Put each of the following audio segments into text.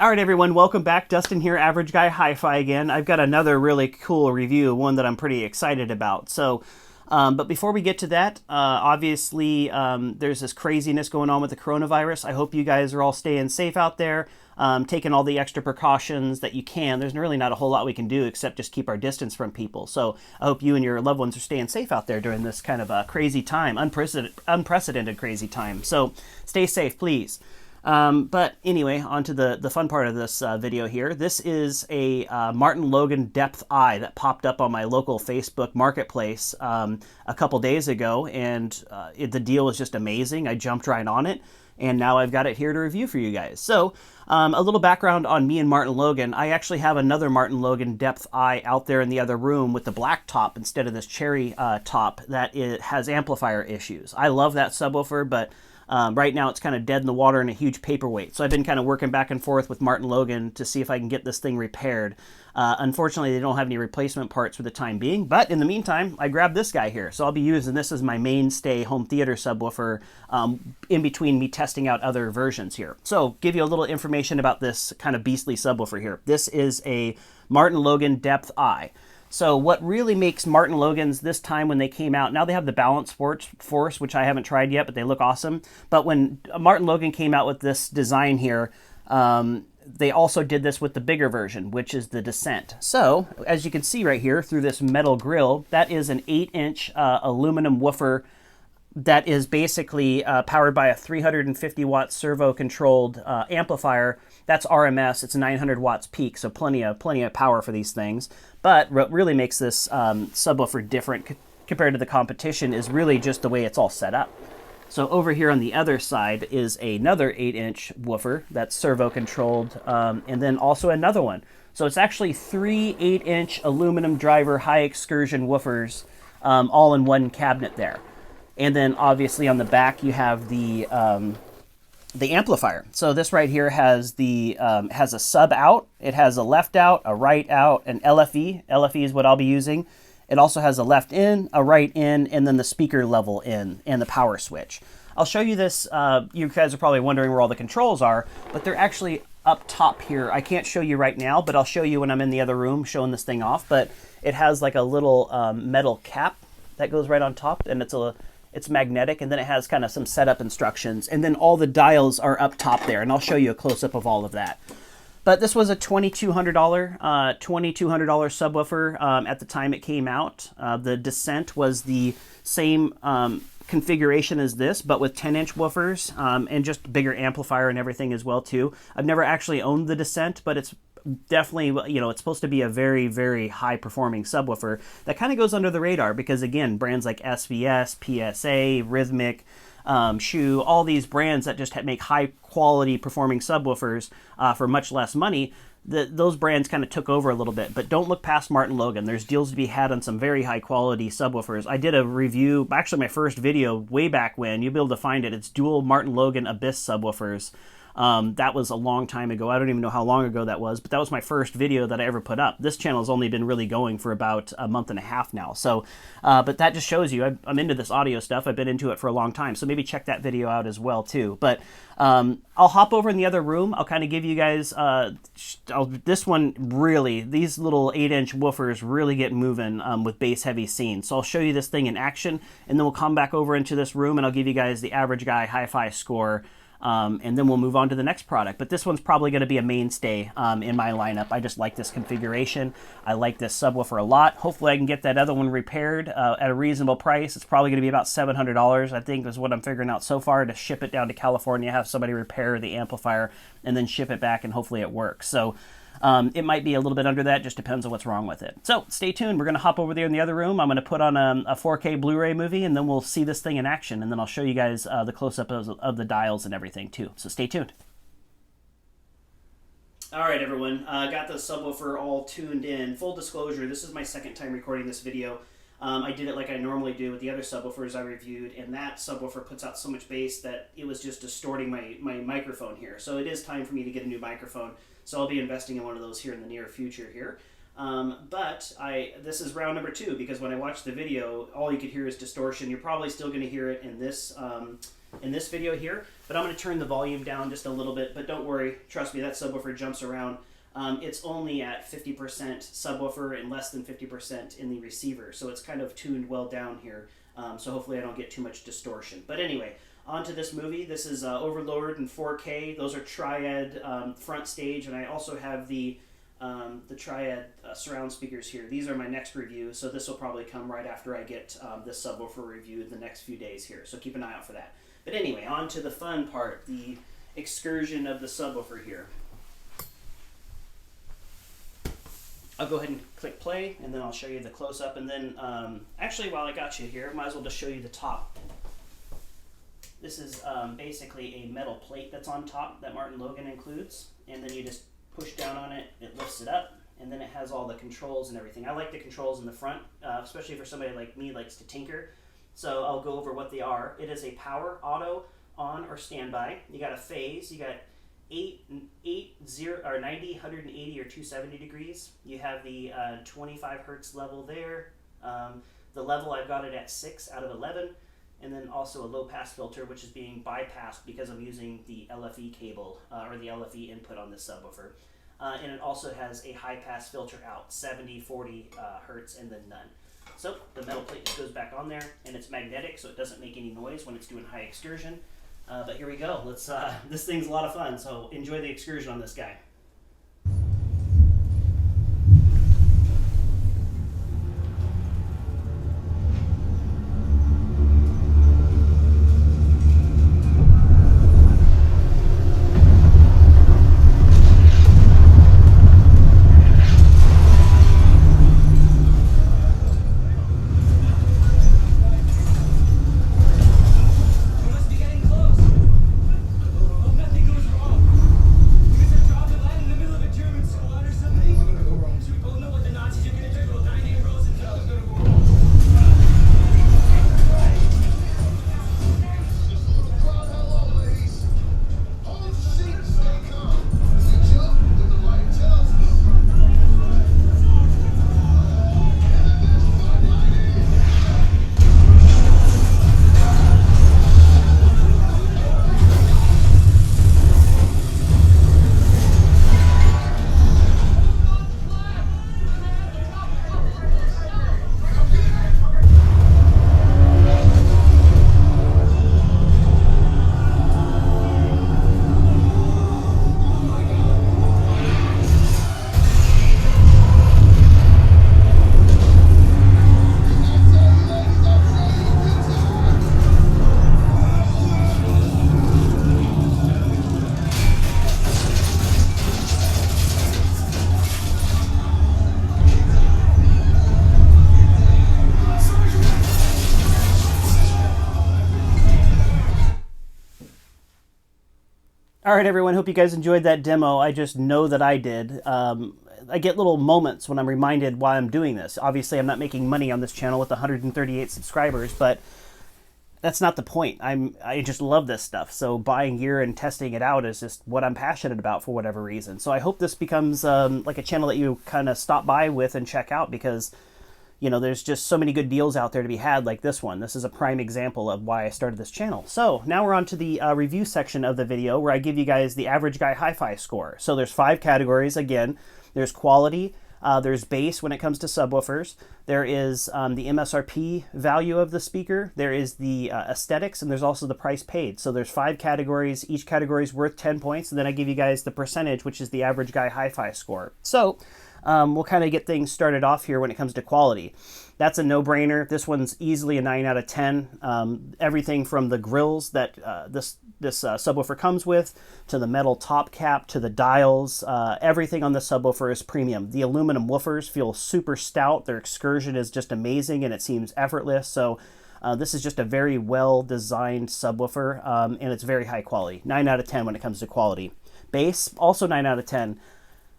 All right, everyone, welcome back. Dustin here, Average Guy Hi-Fi again. I've got another really cool review, one that I'm pretty excited about. But before we get to that, obviously there's this craziness going on with the coronavirus. I hope you guys are all staying safe out there, taking all the extra precautions that you can. There's really not a whole lot we can do except just keep our distance from people. So I hope you and your loved ones are staying safe out there during this kind of crazy time, unprecedented crazy time. So stay safe, please. But anyway, on to the fun part of this video here. This is a Martin Logan depth eye that popped up on my local Facebook marketplace a couple days ago, and the deal was just amazing. I jumped right on it, and now I've got it here to review for you guys. So a little background on me and Martin Logan. I actually have another Martin Logan depth eye out there in the other room with the black top instead of this cherry top that has amplifier issues. I love that subwoofer, but right now it's kind of dead in the water and a huge paperweight. So I've been kind of working back and forth with Martin Logan to see if I can get this thing repaired. Unfortunately, they don't have any replacement parts for the time being. But in the meantime, I grabbed this guy here. So I'll be using this as my mainstay home theater subwoofer in between me testing out other versions here. So give you a little information about this kind of beastly subwoofer here. This is a Martin Logan depth eye. So what really makes Martin Logan's this time when they came out, now they have the Balance Force, which I haven't tried yet, but they look awesome. But when Martin Logan came out with this design here, they also did this with the bigger version, which is the Descent. So as you can see right here through this metal grill, that is an 8-inch aluminum woofer that is basically powered by a 350 watt servo controlled amplifier. That's RMS. It's 900 watts peak, so plenty of power for these things. But what really makes this subwoofer different compared to the competition is really just the way it's all set up. So over here on the other side is another 8-inch woofer that's servo controlled, and then also another one. So it's actually 3 8-inch aluminum driver high excursion woofers all in one cabinet there. And then obviously on the back you have the amplifier. So this right here has has a sub out, it has a left out, a right out, an LFE. LFE is what I'll be using. It also has a left in, a right in, and then the speaker level in and the power switch. I'll show you this. You guys are probably wondering where all the controls are, but they're actually up top here. I can't show you right now, but I'll show you when I'm in the other room showing this thing off. But it has like a little metal cap that goes right on top, and it's magnetic, and then it has kind of some setup instructions, and then all the dials are up top there, and I'll show you a close-up of all of that. But this was a $2,200 subwoofer at the time it came out. The Descent was the same configuration as this, but with 10-inch woofers and just bigger amplifier and everything as well too. I've never actually owned the Descent, but it's definitely, it's supposed to be a very, very high performing subwoofer that kind of goes under the radar because, again, brands like SVS, PSA, Rhythmic, Shu, all these brands that just make high quality performing subwoofers for much less money, those brands kind of took over a little bit. But don't look past Martin Logan. There's deals to be had on some very high quality subwoofers. I did a review, actually my first video way back when, you'll be able to find it. It's dual Martin Logan Abyss subwoofers. That was a long time ago. I don't even know how long ago that was, but that was my first video that I ever put up. This channel has only been really going for about a month and a half now. So, but that just shows you I'm into this audio stuff. I've been into it for a long time. So maybe check that video out as well too. But I'll hop over in the other room. I'll kind of give you guys, this one really, these little 8-inch woofers really get moving with bass heavy scenes. So I'll show you this thing in action, and then we'll come back over into this room and I'll give you guys the Average Guy Hi-Fi score. And then we'll move on to the next product. But this one's probably going to be a mainstay in my lineup. I just like this configuration. I like this subwoofer a lot. Hopefully I can get that other one repaired at a reasonable price. It's probably going to be about $700, I think, is what I'm figuring out so far, to ship it down to California, have somebody repair the amplifier, and then ship it back, and hopefully it works. So it might be a little bit under that, just depends on what's wrong with it. So stay tuned. We're going to hop over there in the other room. I'm going to put on a 4K Blu-ray movie, and then we'll see this thing in action, and then I'll show you guys the close-up of the dials and everything too. So stay tuned. All right, everyone. Got the subwoofer all tuned in. Full disclosure, this is my second time recording this video. I did it like I normally do with the other subwoofers I reviewed, and that subwoofer puts out so much bass that it was just distorting my microphone here. So it is time for me to get a new microphone. So I'll be investing in one of those here in the near future here. But this is round number 2, because when I watched the video, all you could hear is distortion. You're probably still going to hear it in this in this video here, but I'm going to turn the volume down just a little bit, but don't worry, trust me, that subwoofer jumps around. It's only at 50% subwoofer and less than 50% in the receiver, so it's kind of tuned well down here, so hopefully I don't get too much distortion. But anyway, on to this movie. This is Overlord in 4K. Those are Triad front stage, and I also have the Triad surround speakers here. These are my next review, so this will probably come right after I get this subwoofer review the next few days here, so keep an eye out for that. But anyway, on to the fun part, the excursion of the subwoofer here. I'll go ahead and click play, and then I'll show you the close-up, and then actually while I got you here, I might as well just show you the top. This is basically a metal plate that's on top that Martin Logan includes, and then you just push down on it, it lifts it up, and then it has all the controls and everything. I like the controls in the front, especially for somebody like me who likes to tinker, so I'll go over what they are. It is a power, auto, on, or standby. You got a phase, you got 90, 180, or 270 degrees. You have the 25 hertz level there. The level, I've got it at 6 out of 11. And then also a low pass filter, which is being bypassed because I'm using the LFE cable, or the LFE input on this subwoofer. And it also has a high pass filter out, 70, 40 hertz, and then none. So the metal plate just goes back on there, and it's magnetic, so it doesn't make any noise when it's doing high excursion. But here we go. Let's. This thing's a lot of fun, so enjoy the excursion on this guy. All right, everyone, hope you guys enjoyed that demo. I just know that I did. I get little moments when I'm reminded why I'm doing this. Obviously, I'm not making money on this channel with 138 subscribers, but that's not the point. I just love this stuff. So buying gear and testing it out is just what I'm passionate about for whatever reason. So I hope this becomes like a channel that you kind of stop by with and check out, because you know, there's just so many good deals out there to be had like this one. This is a prime example of why I started this channel. So now we're on to the review section of the video where I give you guys the average guy hi-fi score. So there's 5 categories. Again, there's quality, there's bass when it comes to subwoofers, there is the MSRP value of the speaker, there is the aesthetics, and there's also the price paid. So there's 5 categories. Each category is worth 10 points, and then I give you guys the percentage, which is the average guy hi-fi score. So we'll kind of get things started off here when it comes to quality. That's a no-brainer. This one's easily a 9 out of 10. Everything from the grills that this subwoofer comes with, to the metal top cap, to the dials, everything on the subwoofer is premium. The aluminum woofers feel super stout. Their excursion is just amazing, and it seems effortless. So this is just a very well-designed subwoofer, and it's very high quality. 9 out of 10 when it comes to quality. Bass, also 9 out of 10.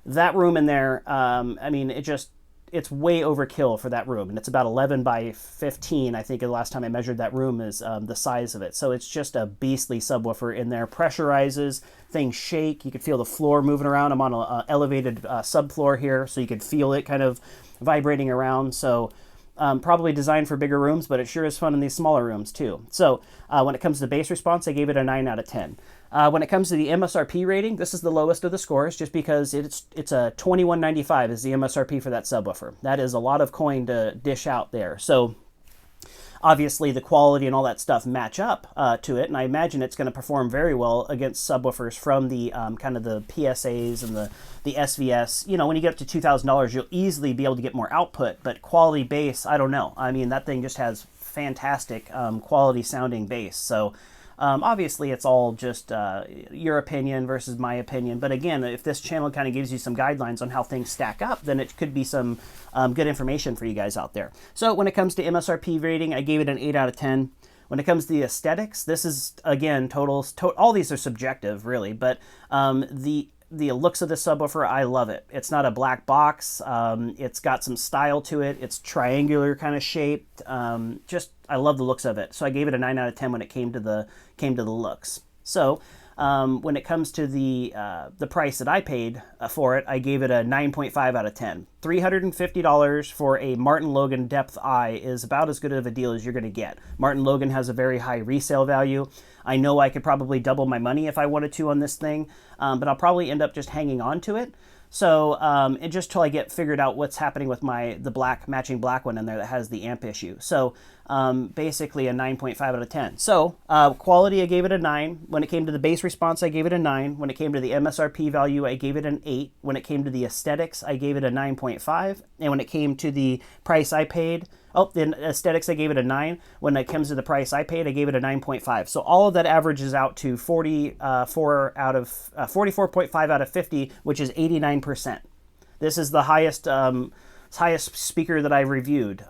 That room in there, I mean, it's way overkill for that room. And it's about 11 by 15, I think the last time I measured that room is the size of it. So it's just a beastly subwoofer in there. Pressurizes, things shake. You could feel the floor moving around. I'm on an elevated subfloor here, so you could feel it kind of vibrating around. So Probably designed for bigger rooms, but it sure is fun in these smaller rooms too. So when it comes to bass response, I gave it a 9 out of 10. When it comes to the MSRP rating, this is the lowest of the scores just because it's a $21.95 is the MSRP for that subwoofer. That is a lot of coin to dish out there. So obviously the quality and all that stuff match up to it, and I imagine it's going to perform very well against subwoofers from the kind of the PSAs and the SVS. You know, when you get up to $2,000, you'll easily be able to get more output, but quality bass, I don't know. I mean, that thing just has fantastic quality sounding bass. So obviously it's all just your opinion versus my opinion, but again, if this channel kind of gives you some guidelines on how things stack up, then it could be some good information for you guys out there. So when it comes to MSRP rating, I gave it an 8 out of 10. When it comes to the aesthetics, this is, again, all these are subjective, really, but the looks of the subwoofer, I love it. It's not a black box. It's got some style to it. It's triangular kind of shaped. I love the looks of it. So I gave it a 9 out of 10 when it came to the looks. So when it comes to the price that I paid for it, I gave it a 9.5 out of 10. $350 for a Martin Logan depth eye is about as good of a deal as you're going to get. Martin Logan has a very high resale value. I know I could probably double my money if I wanted to on this thing, but I'll probably end up just hanging on to it. So, and just till I get figured out what's happening with the matching black one in there that has the amp issue. So, basically a 9.5 out of 10. So, quality, I gave it a 9. When it came to the bass response, I gave it a 9. When it came to the MSRP value, I gave it an 8. When it came to the aesthetics, I gave it a 9.5. And when it came to the price I paid, the aesthetics, I gave it a 9. When it comes to the price I paid, I gave it a 9.5. So all of that averages out to 44.5 out of 50, which is 89%. This is the highest speaker that I've reviewed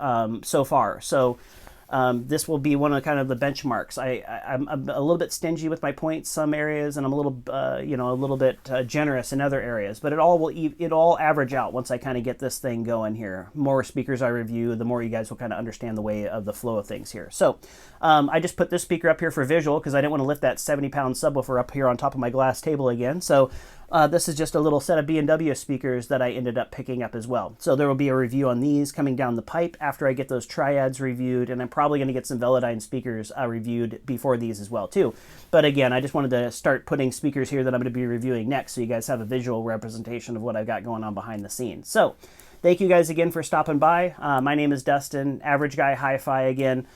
so far. So this will be one of kind of the benchmarks. I'm a little bit stingy with my points some areas, and I'm a little bit generous in other areas. But it all average out once I kind of get this thing going here. More speakers I review, the more you guys will kind of understand the way of the flow of things here. So I just put this speaker up here for visual because I didn't want to lift that 70-pound subwoofer up here on top of my glass table again. So this is just a little set of B&W speakers that I ended up picking up as well. So there will be a review on these coming down the pipe after I get those triads reviewed, and I'm probably going to get some Velodyne speakers reviewed before these as well too. But again, I just wanted to start putting speakers here that I'm going to be reviewing next so you guys have a visual representation of what I've got going on behind the scenes. So thank you guys again for stopping by. My name is Dustin, Average Guy Hi-Fi again.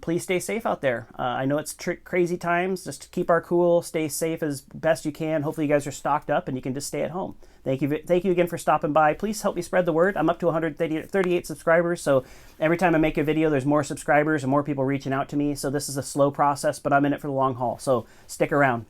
Please stay safe out there. I know it's crazy times. Just keep our cool, stay safe as best you can. Hopefully you guys are stocked up and you can just stay at home. Thank you again for stopping by. Please help me spread the word. I'm up to 138 subscribers, so every time I make a video, there's more subscribers and more people reaching out to me. So this is a slow process, but I'm in it for the long haul. So stick around.